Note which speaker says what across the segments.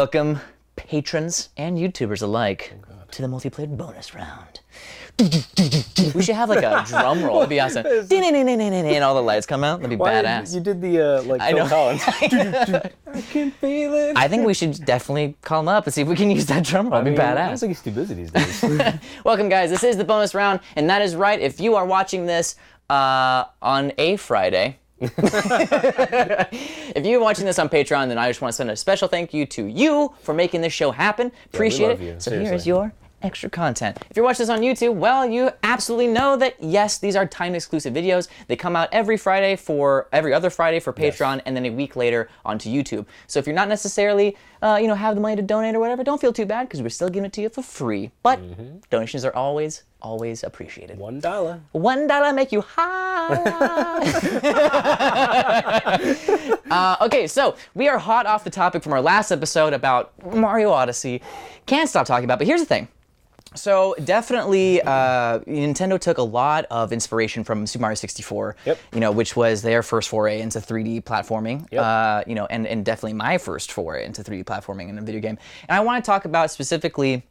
Speaker 1: Welcome, patrons and YouTubers alike, to the multiplayer bonus round. We should have like a drum roll. It'd be awesome. And all the lights come out. That'd be badass.
Speaker 2: You did the like Phil Collins. I can feel it.
Speaker 1: I think we should definitely call him up and see if we can use that drum roll. It'd be badass.
Speaker 2: I don't think he's too busy these days.
Speaker 1: Welcome, guys. This is the bonus round, and that is right. If you are watching this on a Friday. If you're watching this on Patreon, then I just want to send a special thank you to you for making this show happen. Appreciate it.
Speaker 2: You.
Speaker 1: So
Speaker 2: Seriously.
Speaker 1: here's your extra content. If you're watching this on YouTube, well, you absolutely know that yes, these are time exclusive videos. They come out every other Friday for Patreon, and then a week later onto YouTube. So if you're not necessarily have the money to donate or whatever, don't feel too bad because we're still giving it to you for free. But donations are always appreciated.
Speaker 2: $1.
Speaker 1: $1 make you high. Okay, so we are hot off the topic from our last episode about Mario Odyssey. Can't stop talking about it, but here's the thing. So definitely, Nintendo took a lot of inspiration from Super Mario 64.
Speaker 2: Yep.
Speaker 1: Which was their first foray into 3D platforming.
Speaker 2: Yep.
Speaker 1: And definitely my first foray into 3D platforming in a video game. And I want to talk about specifically,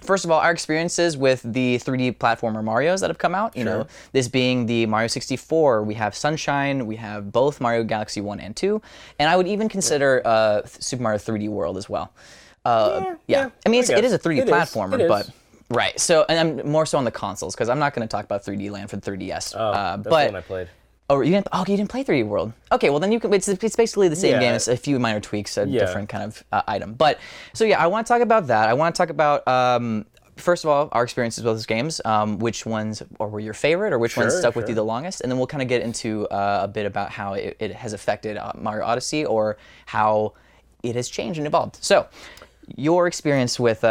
Speaker 1: first of all, our experiences with the 3D platformer Marios that have come out. You know, this being the Mario 64, we have Sunshine, we have both Mario Galaxy 1 and 2, and I would even consider Super Mario 3D World as well. I mean, it is a 3D platformer, but right. So, and I'm more so on the consoles because I'm not going to talk about 3D Land for the 3DS.
Speaker 2: That's the one I played.
Speaker 1: Oh, you didn't play 3D World. Okay, well then you can. It's basically the same game. It's a few minor tweaks, a different kind of item. But so yeah, I want to talk about that. I want to talk about first of all our experiences with those games. Which ones were your favorite, or which ones stuck with you the longest, and then we'll kind of get into a bit about how it has affected Mario Odyssey or how it has changed and evolved. So, your experience with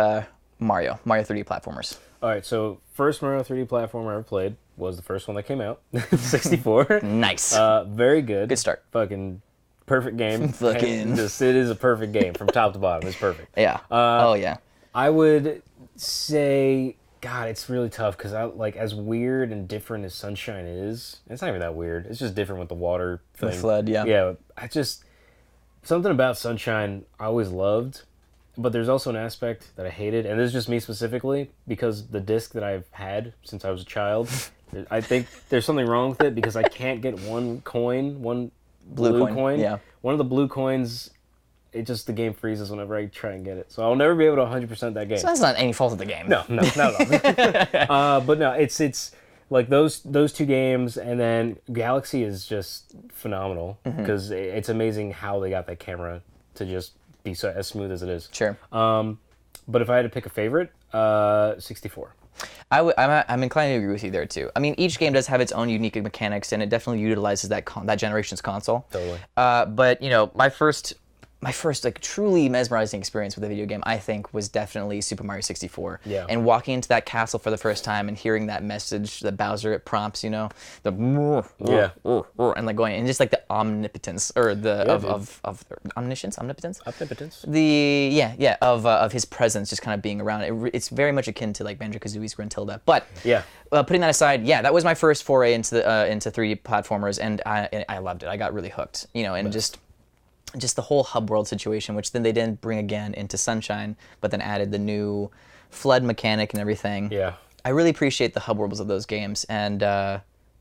Speaker 1: Mario 3D platformers.
Speaker 2: All right, so first Mario 3D platformer I ever played was the first one that came out, 64.
Speaker 1: Nice.
Speaker 2: Very good.
Speaker 1: Good start.
Speaker 2: Fucking perfect game.
Speaker 1: Fucking.
Speaker 2: It is a perfect game from top to bottom. It's perfect.
Speaker 1: Yeah. Yeah.
Speaker 2: I would say, God, it's really tough because as weird and different as Sunshine is, it's not even that weird. It's just different with the water thing.
Speaker 1: The flood, yeah.
Speaker 2: Yeah, something about Sunshine I always loved. But there's also an aspect that I hated, and this is just me specifically, because the disc that I've had since I was a child, I think there's something wrong with it because I can't get one blue coin.
Speaker 1: Yeah.
Speaker 2: One of the blue coins, the game freezes whenever I try and get it. So I'll never be able to 100% that game.
Speaker 1: So that's not any fault of the game.
Speaker 2: No, not at all. But no, it's like those two games, and then Galaxy is just phenomenal because it's amazing how they got that camera to just be as smooth as it is.
Speaker 1: Sure.
Speaker 2: But if I had to pick a favorite, 64.
Speaker 1: I'm inclined to agree with you there too. I mean, each game does have its own unique mechanics, and it definitely utilizes that generation's console.
Speaker 2: Totally.
Speaker 1: But my first like truly mesmerizing experience with a video game, I think, was definitely Super Mario 64.
Speaker 2: Yeah.
Speaker 1: And walking into that castle for the first time and hearing that message that Bowser prompts, and like going, and just like the omnipotence or of omniscience. Of his presence just kind of being around. It's very much akin to like Banjo-Kazooie's Gruntilda. But putting that aside, that was my first foray into 3D platformers, and I loved it. I got really hooked, and just the whole hub world situation, which then they didn't bring again into Sunshine, but then added the new flood mechanic and everything.
Speaker 2: Yeah.
Speaker 1: I really appreciate the hub worlds of those games, and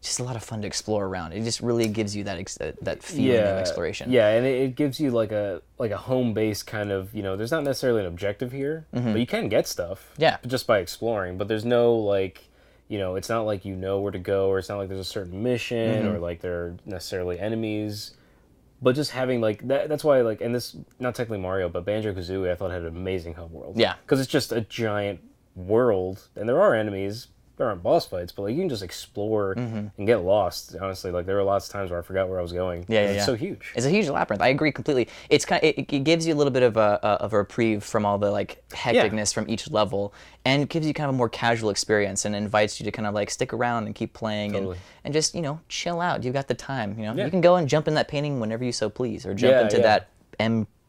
Speaker 1: just a lot of fun to explore around. It just really gives you that feeling of exploration.
Speaker 2: Yeah, and it gives you like a home base kind of, there's not necessarily an objective here, but you can get stuff just by exploring, but there's no it's not like where to go, or it's not like there's a certain mission, or like there are necessarily enemies. But just having that's why and this, not technically Mario, but Banjo-Kazooie I thought had an amazing hub world.
Speaker 1: Yeah.
Speaker 2: Because it's just a giant world, and there are enemies, there aren't boss fights, but you can just explore and get lost. Honestly, there were lots of times where I forgot where I was going. It's so huge.
Speaker 1: It's a huge labyrinth. I agree completely. It's it gives you a little bit of a reprieve from all the hecticness from each level, and it gives you kind of a more casual experience and invites you to kind of stick around and keep playing and just chill out. You've got the time. You can go and jump in that painting whenever you so please, or jump into that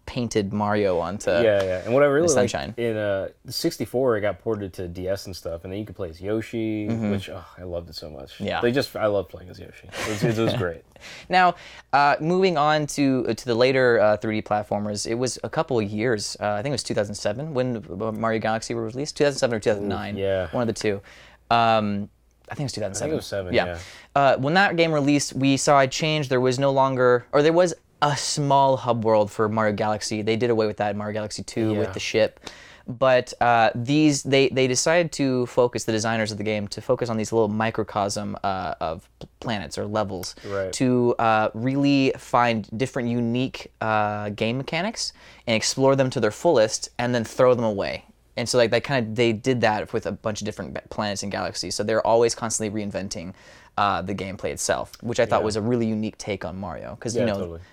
Speaker 1: painted Mario onto
Speaker 2: And what I really liked
Speaker 1: Sunshine.
Speaker 2: In the 64, it got ported to DS and stuff, and then you could play as Yoshi, which I loved it so much.
Speaker 1: Yeah,
Speaker 2: I love playing as Yoshi. It was great.
Speaker 1: Now, moving on to the later 3D platformers, it was a couple of years. I think it was 2007 when Mario Galaxy were released. 2007 or 2009. One of the two. I think it was 2007.
Speaker 2: I think it was 7. Yeah.
Speaker 1: When that game released, we saw a change. There was no longer, or there was a small hub world for Mario Galaxy. They did away with that in Mario Galaxy 2 with the ship. But they decided to focus, the designers of the game, to focus on these little microcosm of planets or levels to really find different unique game mechanics and explore them to their fullest and then throw them away. And so like they did that with a bunch of different planets and galaxies. So they're always constantly reinventing the gameplay itself, which I thought was a really unique take on Mario. Because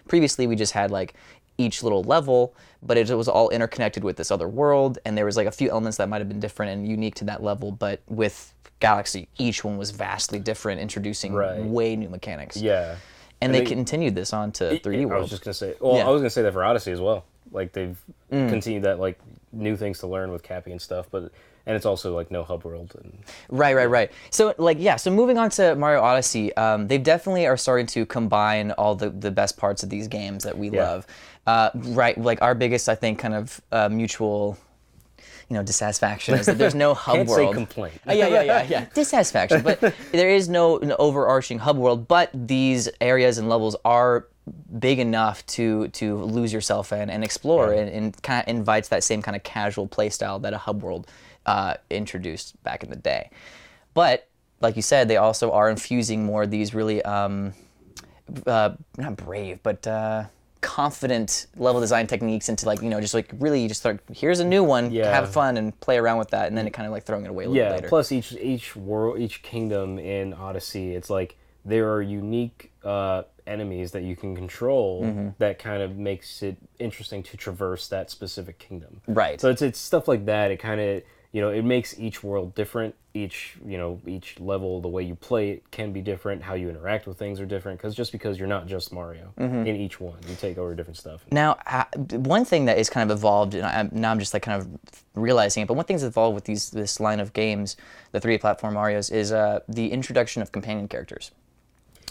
Speaker 1: previously we just had like each little level, but it was all interconnected with this other world, and there was like a few elements that might have been different and unique to that level. But with Galaxy, each one was vastly different, introducing way new mechanics.
Speaker 2: Yeah.
Speaker 1: And they continued this on to 3D World.
Speaker 2: I was just gonna say. Well, I was gonna say that for Odyssey as well. Like they've continued that, like new things to learn with Cappy and stuff, and it's also like no hub world. And
Speaker 1: Right. So so moving on to Mario Odyssey, they definitely are starting to combine all the best parts of these games that we love. Like our biggest, I think, kind of mutual, dissatisfaction is that there's no hub world.
Speaker 2: Can't say complaint.
Speaker 1: Yeah. Dissatisfaction, but there is no overarching hub world. But these areas and levels are big enough to lose yourself in and explore, and kind of invites that same kind of casual play style that a hub world introduced back in the day. But like you said, they also are infusing more of these really not brave, but confident level design techniques into really just start, here's a new one, have fun and play around with that, and then it kind of like throwing it away a little later.
Speaker 2: Plus each world, each kingdom in Odyssey, it's like there are unique enemies that you can control that kind of makes it interesting to traverse that specific kingdom.
Speaker 1: Right.
Speaker 2: So it's stuff like that. It kind of it makes each world different. Each level, the way you play it can be different. How you interact with things are different because you're not just Mario in each one. You take over different stuff.
Speaker 1: Now, one thing that is kind of evolved, and now I'm just like kind of realizing it, but one thing that's evolved with this line of games, the 3D platform Marios, is the introduction of companion characters.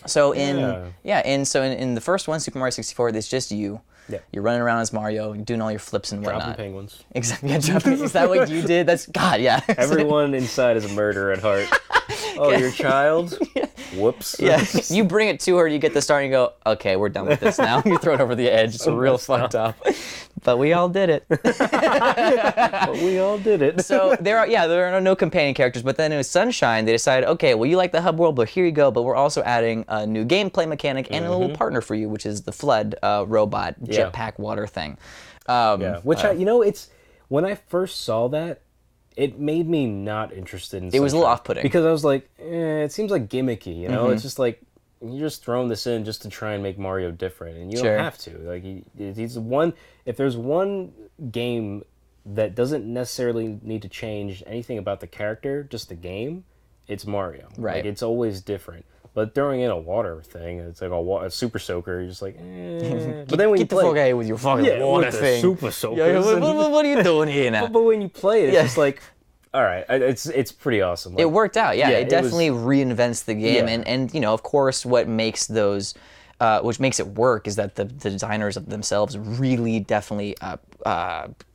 Speaker 1: So in the first one, Super Mario 64, it's just you. Yeah. You're running around as Mario, doing all your flips and whatnot.
Speaker 2: Dropping penguins.
Speaker 1: Exactly. Yeah, is that what you did? That's God. Yeah.
Speaker 2: Everyone inside is a murderer at heart. Oh, your child? Whoops.
Speaker 1: Yeah. You bring it to her, you get the start, and you go, okay, we're done with this now. You throw it over the edge. It's real fucked up. But we all did it. So there are no companion characters. But then in Sunshine, they decided, okay, well, you like the hub world, but here you go. But we're also adding a new gameplay mechanic and a little partner for you, which is the Flood robot jetpack water thing.
Speaker 2: Which it's when I first saw that, it made me not interested in Sunshine.
Speaker 1: It was a little off-putting.
Speaker 2: Because I was like, it seems like gimmicky, It's just like, you're just throwing this in just to try and make Mario different, and you don't have to. Like, he's one. If there's one game that doesn't necessarily need to change anything about the character, just the game, it's Mario.
Speaker 1: Right.
Speaker 2: Like, it's always different. But throwing in a water thing, it's like a super soaker. You're just like, But then when you play,
Speaker 1: get the fuck out with your fucking water thing.
Speaker 2: Super soaker.
Speaker 1: What are you doing here now?
Speaker 2: But when you play it, it's just like, all right, it's pretty awesome.
Speaker 1: Like, it worked out, it definitely reinvents the game, and of course, what makes those, which makes it work, is that the designers of themselves really definitely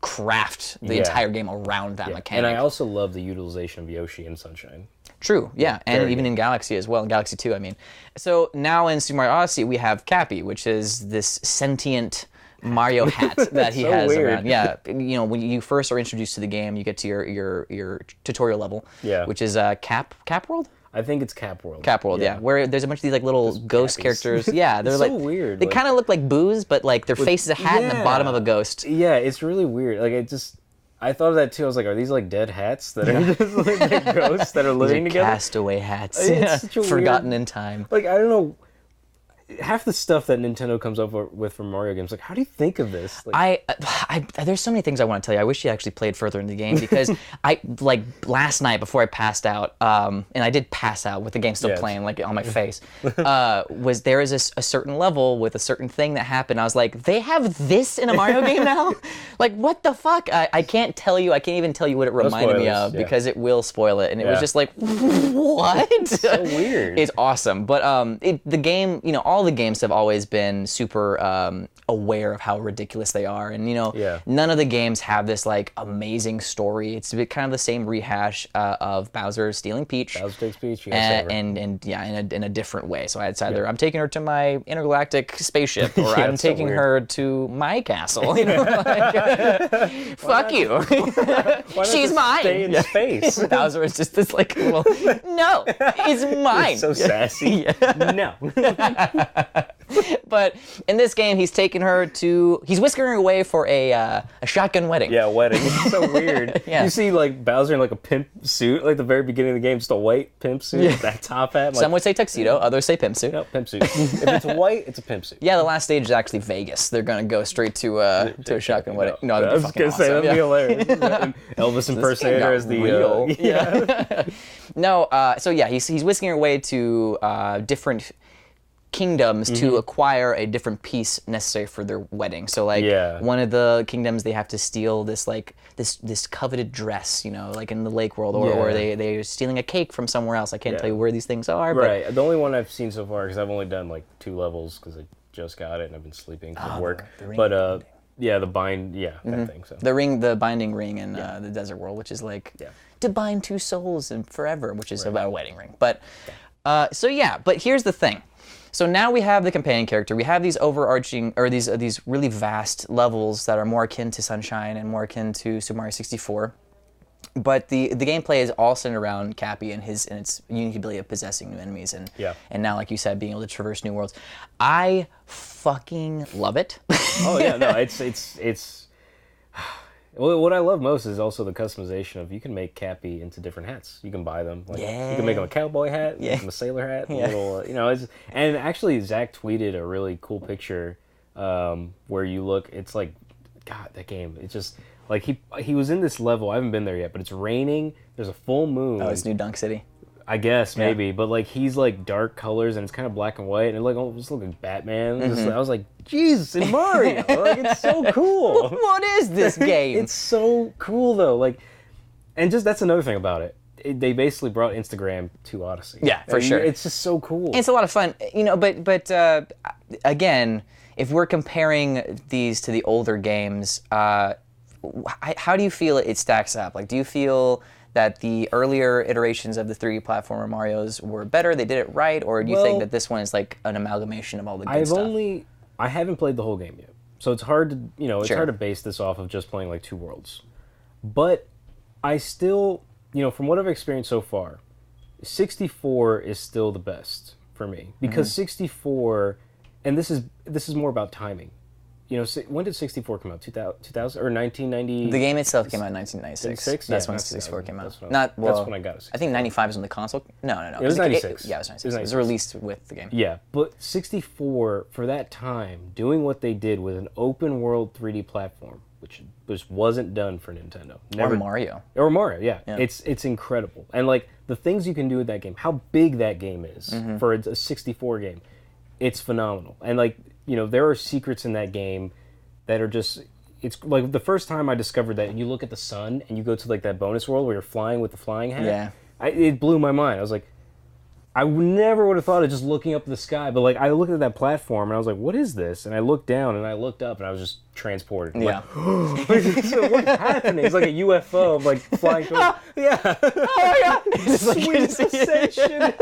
Speaker 1: craft the entire game around that mechanic.
Speaker 2: And I also love the utilization of Yoshi in Sunshine.
Speaker 1: True, and even in Galaxy as well, in Galaxy 2, I mean. So now in Super Mario Odyssey, we have Cappy, which is this sentient Mario hat that he has around. Yeah, when you first are introduced to the game, you get to your tutorial level, which is Cap World.
Speaker 2: I think it's Cap World.
Speaker 1: Cap World, where there's a bunch of these like little ghost characters. Yeah, they're like
Speaker 2: so weird.
Speaker 1: They kind of look like Boos, but like their face is a hat and the bottom of a ghost.
Speaker 2: Yeah, it's really weird. Like I thought of that too. I was like, are these like dead hats that are just like ghosts that are living together?
Speaker 1: Castaway hats.
Speaker 2: It's such a
Speaker 1: forgotten in time.
Speaker 2: Like, I don't know. half the stuff that Nintendo comes up with for Mario games, like, how do you think of this? Like,
Speaker 1: there's so many things I want to tell you. I wish you actually played further in the game because last night before I passed out, and I did pass out with the game still playing like on my face, there is a certain level with a certain thing that happened. I was like, they have this in a Mario game now? Like, what the fuck? I can't tell you. I can't even tell you what it reminded me of because it will spoil it. And it was just like, what?
Speaker 2: It's so weird.
Speaker 1: It's awesome. But the game, all the games have always been super aware of how ridiculous they are. And, none of the games have this, like, amazing story. It's kind of the same rehash of Bowser stealing Peach.
Speaker 2: Bowser takes Peach,
Speaker 1: in a different way. So it's either I'm taking her to my intergalactic spaceship or I'm taking her to my castle. Fuck you. She's mine.
Speaker 2: Stay in space.
Speaker 1: Bowser is just this, like, little, no, it's mine.
Speaker 2: It's so sassy. No.
Speaker 1: But in this game, he's whisking her away for a shotgun wedding.
Speaker 2: Yeah, wedding. It's so weird.
Speaker 1: Yeah.
Speaker 2: You see, like, Bowser in, like, a pimp suit, like, the very beginning of the game, just a white pimp suit with that top hat.
Speaker 1: Some would say tuxedo, others say pimp suit.
Speaker 2: No, pimp suit. If it's white, it's a pimp suit.
Speaker 1: Yeah, the last stage is actually Vegas. They're going to go straight to a shotgun wedding. No, that'd be fucking awesome.
Speaker 2: I was going to say, that'd be hilarious. Elvis impersonator as the...
Speaker 1: real. No, so yeah, he's whisking her away to different kingdoms to acquire a different piece necessary for their wedding. So like one of the kingdoms, they have to steal this like this coveted dress, like in the lake world, or they're stealing a cake from somewhere else. I can't tell you where these things are.
Speaker 2: Right. But the only one I've seen so far, because I've only done like 2 levels because I just got it and I've been sleeping from work. The ring that thing. So
Speaker 1: the binding ring in the desert world, which is like to bind 2 souls and forever, which is about a wedding ring. But but here's the thing. So now we have the companion character. We have these overarching, or these really vast levels that are more akin to Sunshine and more akin to Super Mario 64. But the gameplay is all centered around Cappy and its unique ability of possessing new enemies and now, like you said, being able to traverse new worlds. I fucking love it.
Speaker 2: Oh yeah, no, it's. Well, what I love most is also the customization of you can make Cappy into different hats. You can buy them. Like, you can make him a cowboy hat, make him a sailor hat, a little, and actually Zack tweeted a really cool picture where you look. It's like, God, that game. It's just like he was in this level. I haven't been there yet, but it's raining. There's a full moon.
Speaker 1: Oh, it's New Dunk City.
Speaker 2: I guess maybe, but like he's like dark colors and it's kind of black and white and it like almost looks like Batman. I was like, Jesus, in Mario, like it's so cool.
Speaker 1: What is this game?
Speaker 2: It's so cool though, like, and just that's another thing about it. They basically brought Instagram to Odyssey.
Speaker 1: Yeah, for sure.
Speaker 2: It's just so cool.
Speaker 1: And it's a lot of fun, But again, if we're comparing these to the older games, how do you feel it stacks up? Like, do you feel that the earlier iterations of the 3D platformer Marios were better, they did it right, or do you think that this one is like an amalgamation of all the good stuff?
Speaker 2: I haven't played the whole game yet, so it's hard to, hard to base this off of just playing like 2 worlds. But I still, from what I've experienced so far, 64 is still the best for me, because 64, and this is more about timing. When did 64 come out? 2000 or 1990?
Speaker 1: The game itself came out in 1996. That's when 64 came out. That's
Speaker 2: when I got it.
Speaker 1: I think 95 is when the console. No.
Speaker 2: It was 96.
Speaker 1: It was 96. It was released with the game.
Speaker 2: Yeah, but 64 for that time, doing what they did with an open world 3D platform, which just wasn't done for Nintendo.
Speaker 1: Or Mario.
Speaker 2: Yeah. It's incredible, and like the things you can do with that game, how big that game is for a 64 game, it's phenomenal, and like. There are secrets in that game that are just... It's like the first time I discovered that, and you look at the sun, and you go to like that bonus world where you're flying with the flying hat.
Speaker 1: Yeah.
Speaker 2: It blew my mind. I was like, I never would have thought of just looking up at the sky, but like I looked at that platform, and I was like, what is this? And I looked down, and I looked up, and I was just transported. I'm like, what's happening? It's like a UFO, like flying through. Sweet sensation.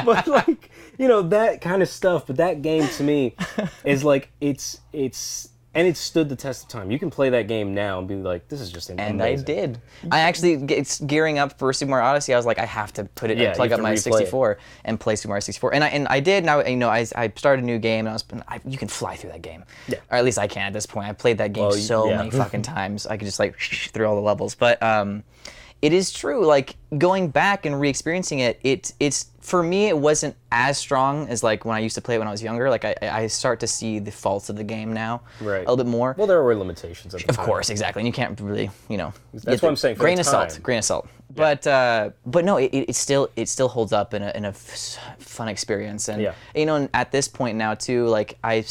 Speaker 2: But like, that kind of stuff. But that game to me is like it's and it stood the test of time. You can play that game now and be like, this is just amazing.
Speaker 1: And I did. I actually, it's gearing up for Super Mario Odyssey. I was like, I have to put it, plug up my 64 and play Super Mario 64. And I did. Now, I started a new game, and you can fly through that game. Yeah. Or at least I can at this point. I played that game many fucking times. I could just like through all the levels. But it is true. Like going back and re-experiencing it, it's for me, it wasn't as strong as like when I used to play it when I was younger. Like I start to see the faults of the game now a little bit more.
Speaker 2: Well, there were limitations at the time.
Speaker 1: Of course, exactly, and you can't really,
Speaker 2: That's what I'm saying.
Speaker 1: Grain of salt. Yeah. But no, it still holds up in a fun experience, and and at this point now too, like I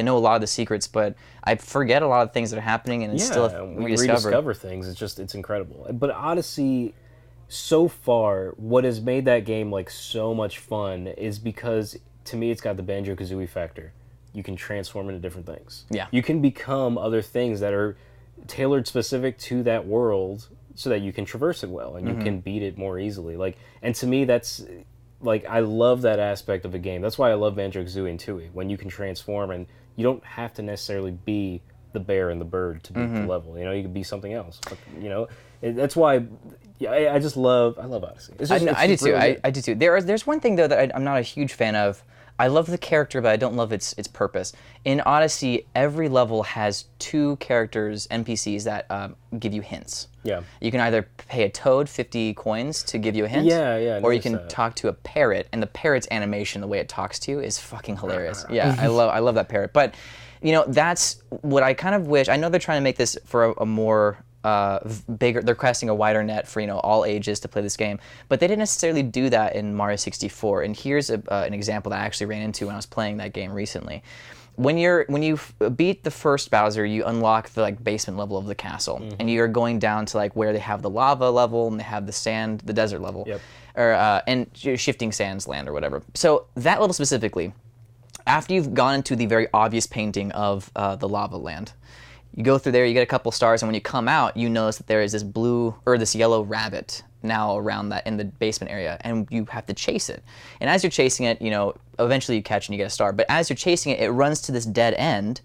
Speaker 1: know a lot of the secrets, but I forget a lot of things that are happening, and it's still
Speaker 2: rediscover things. It's incredible. But Odyssey, so far, what has made that game like so much fun is because to me it's got the Banjo-Kazooie factor. You can transform into different things.
Speaker 1: Yeah.
Speaker 2: You can become other things that are tailored specific to that world so that you can traverse it well and you can beat it more easily. Like, and to me that's like, I love that aspect of a game. That's why I love Banjo-Kazooie and Tooie, when you can transform and you don't have to necessarily be the bear and the bird to beat the level. You can be something else. That's why I love Odyssey.
Speaker 1: I do too. I do too. There's one thing though that I'm not a huge fan of. I love the character, but I don't love its purpose. In Odyssey, every level has 2 characters, NPCs, that give you hints.
Speaker 2: Yeah.
Speaker 1: You can either pay a toad 50 coins to give you a hint, or you can talk to a parrot, and the parrot's animation, the way it talks to you, is fucking hilarious. Yeah, I love that parrot. But that's what I kind of wish. I know they're trying to make this for a more bigger. They're casting a wider net for all ages to play this game, but they didn't necessarily do that in Mario 64. And here's an example that I actually ran into when I was playing that game recently. When you beat the first Bowser, you unlock the basement level of the castle, and you're going down to where they have the lava level and they have the desert level, and shifting sands land or whatever. So that level specifically, after you've gone into the very obvious painting of the lava land, you go through there, you get a couple stars, and when you come out, you notice that there is this yellow rabbit now around that in the basement area, and you have to chase it. And as you're chasing it, eventually you catch and you get a star. But as you're chasing it, it runs to this dead end,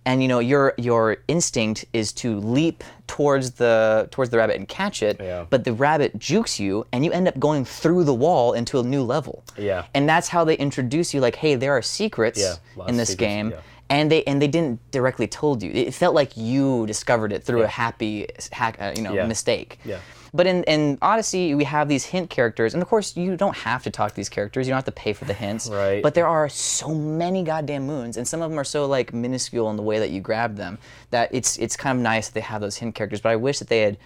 Speaker 1: and your instinct is to leap towards the rabbit and catch it.
Speaker 2: Yeah.
Speaker 1: But the rabbit jukes you, and you end up going through the wall into a new level.
Speaker 2: Yeah.
Speaker 1: And that's how they introduce you, hey, there are secrets in this game. Yeah. And they didn't directly told you. It felt like you discovered it through a happy mistake.
Speaker 2: Yeah.
Speaker 1: But in Odyssey, we have these hint characters, and of course, you don't have to talk to these characters. You don't have to pay for the hints.
Speaker 2: Right.
Speaker 1: But there are so many goddamn moons, and some of them are so minuscule in the way that you grab them that it's kind of nice that they have those hint characters. But I wish that they had.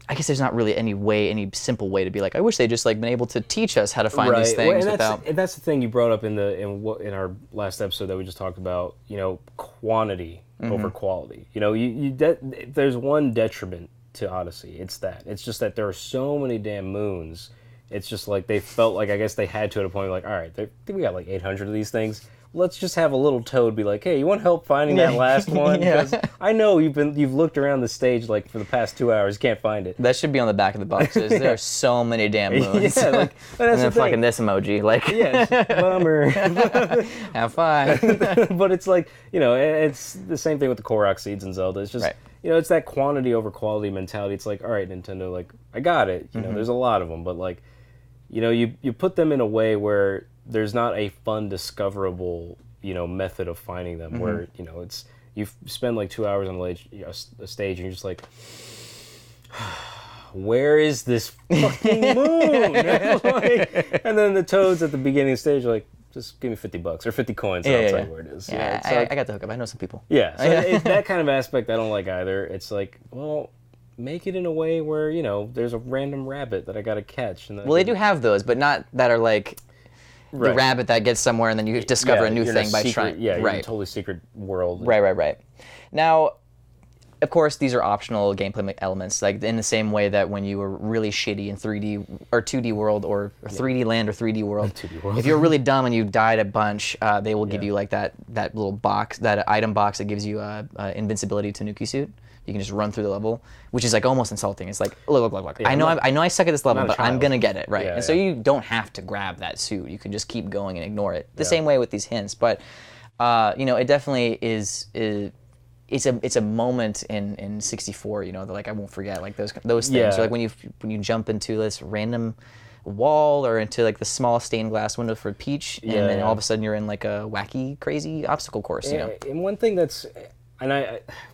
Speaker 1: I guess there's not really any simple way to be I wish they just been able to teach us how to find these things without.
Speaker 2: And that's the thing you brought up in our last episode that we just talked about. Quantity over quality. There's one detriment to Odyssey. It's just that there are so many damn moons. It's just they felt I guess they had to at a point all right, we got 800 of these things. Let's just have a little toad be hey, you want help finding that last one? Because I know you've looked around the stage for the past 2 hours, can't find it.
Speaker 1: That should be on the back of the boxes. There are so many damn moons.
Speaker 2: And
Speaker 1: then fucking this emoji,
Speaker 2: yes, bummer.
Speaker 1: Have fun.
Speaker 2: But it's it's the same thing with the Korok seeds in Zelda. It's just it's that quantity over quality mentality. It's all right, Nintendo, I got it. There's a lot of them, but you put them in a way where there's not a fun, discoverable, method of finding them. Where it's you spend 2 hours on a stage, and you're just where is this fucking moon? And then the toads at the beginning of the stage are just give me $50 or 50 coins, and I'll tell you where it is.
Speaker 1: Yeah, I got the hookup. I know some people.
Speaker 2: Yeah, so it's that kind of aspect I don't like either. It's well, make it in a way where there's a random rabbit that I got to catch. And
Speaker 1: they do have those, but not that are the rabbit that gets somewhere and then you discover a new thing by trying.
Speaker 2: Yeah, you're in a totally secret world.
Speaker 1: Right. Now, of course, these are optional gameplay elements, in the same way that when you were really shitty in 3D or 2D world or 3D land or 3D world,
Speaker 2: 2D world.
Speaker 1: If you're really dumb and you died a bunch, they will give you that little box, that item box that gives you invincibility to Nuki suit. You can just run through the level, which is almost insulting. It's look. Yeah, I know I suck at this level, but I'm gonna get it, right? And so you don't have to grab that suit. You can just keep going and ignore it. The same way with these hints, but it definitely is. It's a moment in 64. That I won't forget. Those things.
Speaker 2: Yeah.
Speaker 1: Or, when you jump into this random wall or into the small stained glass window for Peach, and then all of a sudden you're in a wacky, crazy obstacle course.
Speaker 2: And one thing that's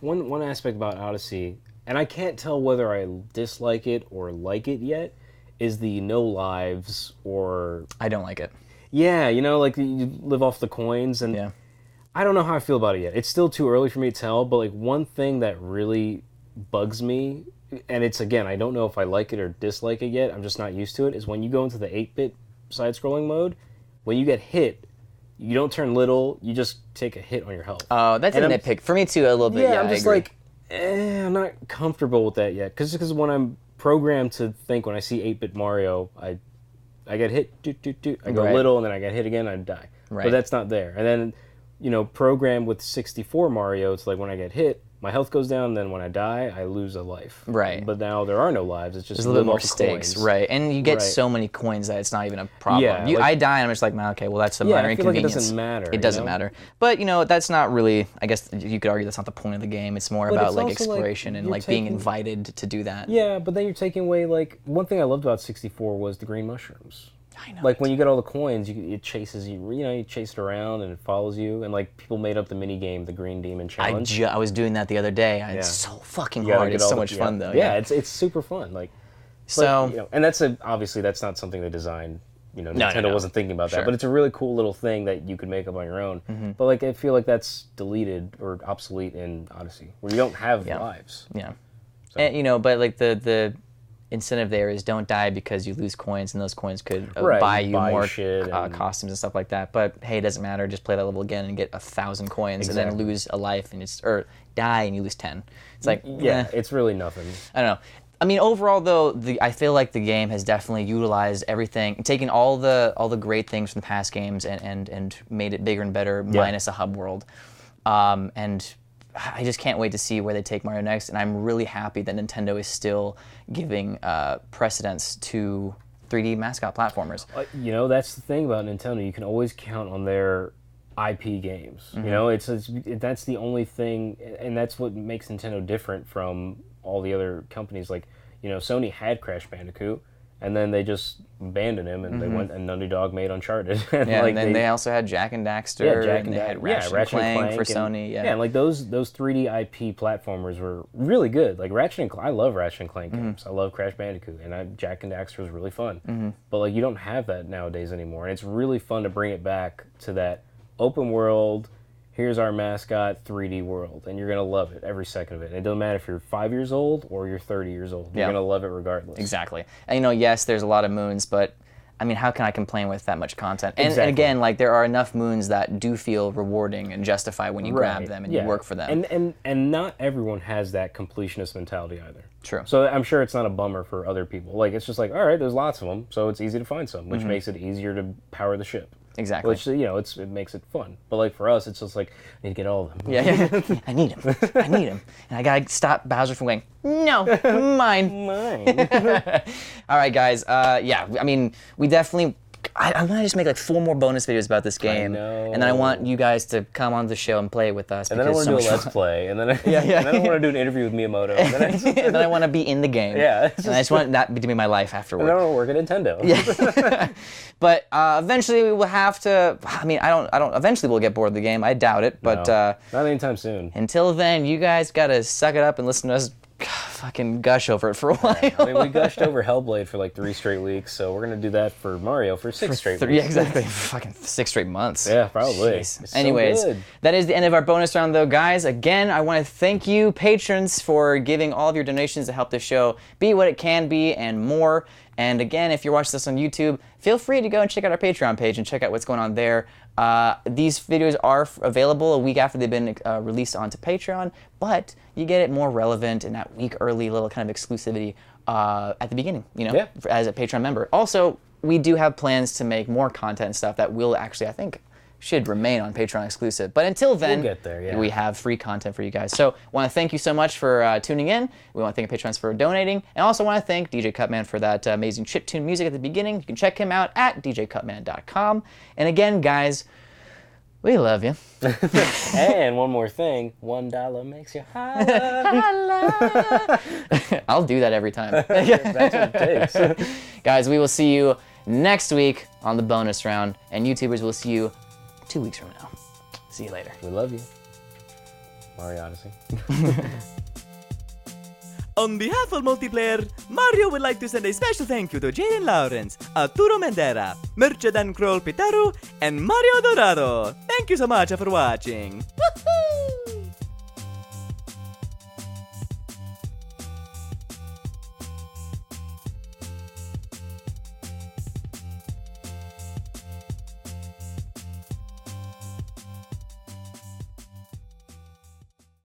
Speaker 2: one aspect about Odyssey, and I can't tell whether I dislike it or like it yet, is the no lives or...
Speaker 1: I don't like it.
Speaker 2: Yeah, you know, like you live off the coins, and
Speaker 1: yeah.
Speaker 2: I don't know how I feel about it yet. It's still too early for me to tell, but like one thing that really bugs me, and it's, again, I don't know if I like it or dislike it yet, I'm just not used to it, is when you go into the 8-bit side-scrolling mode, when you get hit, you don't turn little, you just take a hit on your health.
Speaker 1: Oh, that's a nitpick. For me too, a little bit, yeah,
Speaker 2: I'm just like, I'm not comfortable with that yet. Because when I'm programmed to think, when I see 8-bit Mario, I get hit, I go little, and then I get hit again, I die. Right. But that's not there. And then, you know, programmed with 64 Mario, it's like when I get hit, my health goes down, and then when I die, I lose a life.
Speaker 1: Right.
Speaker 2: But now there are no lives. It's just
Speaker 1: there's a little more stakes. Coins. Right. And you get so many coins that it's not even a problem. Yeah, I die, and I'm just like, okay, well, that's a minor inconvenience.
Speaker 2: Like it doesn't matter.
Speaker 1: It doesn't matter. But, you know, that's not really, I guess you could argue that's not the point of the game. It's more about, like, exploration and, like, being invited to do that.
Speaker 2: Yeah, but then you're taking away, like, one thing I loved about 64 was the green mushrooms.
Speaker 1: I know.
Speaker 2: Like when you get all the coins, it chases you. You know, you chase it around and it follows you. And like people made up the mini game, the Green Demon Challenge.
Speaker 1: I was doing that the other day. It's so fucking hard. It's so much fun though.
Speaker 2: Yeah, it's super fun. Like,
Speaker 1: so
Speaker 2: you know, and that's obviously that's not something they designed. You know, Nintendo wasn't thinking about that. But it's a really cool little thing that you could make up on your own. Mm-hmm. But like I feel like that's deleted or obsolete in Odyssey, where you don't have lives.
Speaker 1: Yeah. So. And, you know, but like the incentive there is don't die because you lose coins, and those coins could buy you more costumes and stuff like that. But hey, it doesn't matter. Just play that level again and get 1,000 coins, and then lose a life, and or die and you lose 10. It's like
Speaker 2: it's really nothing.
Speaker 1: I don't know. I mean, overall though, I feel like the game has definitely utilized everything, taken all the great things from the past games and made it bigger and better, minus a hub world, and I just can't wait to see where they take Mario next, and I'm really happy that Nintendo is still giving precedence to 3D mascot platformers.
Speaker 2: You know, that's the thing about Nintendo. You can always count on their IP games. Mm-hmm. You know, that's the only thing, and that's what makes Nintendo different from all the other companies. Like, you know, Sony had Crash Bandicoot, and then they just abandoned him, and they went and Naughty Dog made Uncharted.
Speaker 1: And and then they also had Jak and Daxter, and they had Ratchet and Clank for Sony.
Speaker 2: Yeah, and like those 3D IP platformers were really good. Like Ratchet and Clank, I love Ratchet and Clank games. I love Crash Bandicoot, and Jak and Daxter was really fun. But like you don't have that nowadays anymore, and it's really fun to bring it back to that open world. Here's our mascot 3D world, and you're going to love it every second of it. And it doesn't matter if you're 5 years old or you're 30 years old. You're going to love it regardless.
Speaker 1: Exactly. And, you know, yes, there's a lot of moons, but, I mean, how can I complain with that much content? And again, like, there are enough moons that do feel rewarding and justify when you grab them and you work for them.
Speaker 2: And not everyone has that completionist mentality either.
Speaker 1: True.
Speaker 2: So I'm sure it's not a bummer for other people. Like, it's just like, all right, there's lots of them, so it's easy to find some, which makes it easier to power the ship.
Speaker 1: Exactly.
Speaker 2: Which, you know, it makes it fun. But, like, for us, it's just like, I need to get all of them.
Speaker 1: Yeah. I need him. And I gotta stop Bowser from going, no, mine.
Speaker 2: Mine.
Speaker 1: All right, guys. I mean, we definitely... I want to just make like 4 more bonus videos about this game, and then I want you guys to come on the show and play with us.
Speaker 2: And then I want to do a let's play, and then I want to do an interview with Miyamoto, and
Speaker 1: then I want to be in the game.
Speaker 2: Yeah,
Speaker 1: and I just want that to be my life afterward.
Speaker 2: And then I want to work at Nintendo.
Speaker 1: Yeah, but eventually we will have to. I mean, I don't. Eventually we'll get bored of the game. I doubt it, but
Speaker 2: not anytime soon.
Speaker 1: Until then, you guys gotta suck it up and listen to us. Fucking gush over it for a while.
Speaker 2: I mean, we gushed over Hellblade for like 3 straight weeks, so we're gonna do that for Mario for 6 straight weeks.
Speaker 1: Yeah, exactly. Fucking 6 straight months.
Speaker 2: Yeah, probably.
Speaker 1: Anyways, that is the end of our bonus round, though, guys. Again, I want to thank you, patrons, for giving all of your donations to help this show be what it can be and more. And again, if you're watching this on YouTube, feel free to go and check out our Patreon page and check out what's going on there. These videos are available a week after they've been released onto Patreon, but you get it more relevant in that week early little kind of exclusivity at the beginning, you know, as a Patreon member. Also, we do have plans to make more content and stuff that will actually, I think, should remain on Patreon exclusive. But until then,
Speaker 2: we'll get there,
Speaker 1: we have free content for you guys. So I want to thank you so much for tuning in. We want to thank our patrons for donating. And also want to thank DJ CUTMAN for that amazing chiptune music at the beginning. You can check him out at djcutman.com. And again, guys, we love you.
Speaker 2: And one more thing, $1 makes you holla.
Speaker 1: I'll do that every time.
Speaker 2: That's what it takes.
Speaker 1: Guys, we will see you next week on the bonus round. And YouTubers will see you 2 weeks from now. See you later.
Speaker 2: We love you. Mario Odyssey.
Speaker 3: On behalf of Multiplayer, Mario would like to send a special thank you to Jaden Lawrence, Arturo Mendera, Mercedan Kroll Pitaru, and Mario Dorado. Thank you so much for watching.